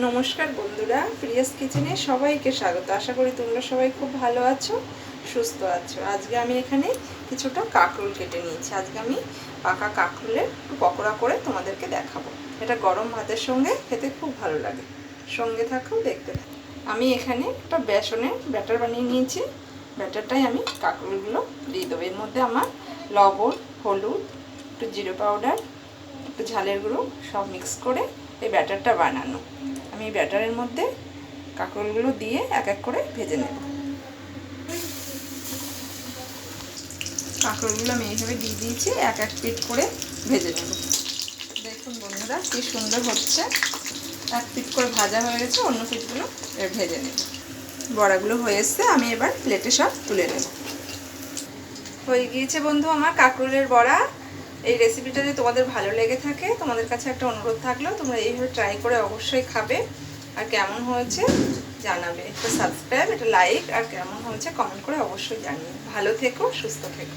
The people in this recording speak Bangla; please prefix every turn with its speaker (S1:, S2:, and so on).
S1: নমস্কার বন্ধুরা, প্রিয়াস কিচেনে সবাইকে স্বাগত। আশা করি তোমরা সবাই খুব ভালো আছো, সুস্থ আছো। আজকে আমি এখানে কিছুটা কাঁকরোল কেটে নিয়েছি। আজকে আমি পাকা কাঁকরোলের পকোড়া করে তোমাদেরকে দেখাবো। এটা গরম ভাতের সঙ্গে খেতে খুব ভালো লাগে। সঙ্গে থাকো, দেখতে থাকো। আমি এখানে একটা বেসনের ব্যাটার বানিয়ে নিয়েছি। ব্যাটারটাই আমি কাঁকরোলগুলো দিয়ে দেবো। এর মধ্যে আমার লবণ, হলুদ, একটু জিরে পাউডার, একটু ঝালের গুঁড়ো সব মিক্স করে এই ব্যাটারটা বানানো। আমি এই ব্যাটারের মধ্যে কাঁকরোলগুলো দিয়ে এক এক করে ভেজে নেব। কাঁকরোলগুলো আমি এইভাবে দিয়ে দিয়েছি, এক এক পিট করে ভেজে নেব। দেখুন বন্ধুরা, কি সুন্দর হচ্ছে। এক পিট করে ভাজা হয়ে গেছে, অন্য পিটগুলো ভেজে নেব। বড়াগুলো হয়ে এসছে, আমি এবার প্লেটে সব তুলে নেব। হয়ে গিয়েছে বন্ধু আমার কাঁকরোলের বড়া। এই রেসিপিটা যদি তোমাদের ভালো লেগে থাকে, তোমাদের কাছে একটা অনুরোধ থাকলো, তোমরা এইভাবে ট্রাই করে অবশ্যই খাবে। আর কেমন হয়েছে জানাবে। একটা সাবস্ক্রাইব, একটা লাইক, আর কেমন হয়েছে কমেন্ট করে অবশ্যই জানিয়ে। ভালো থেকো, সুস্থ থেকো।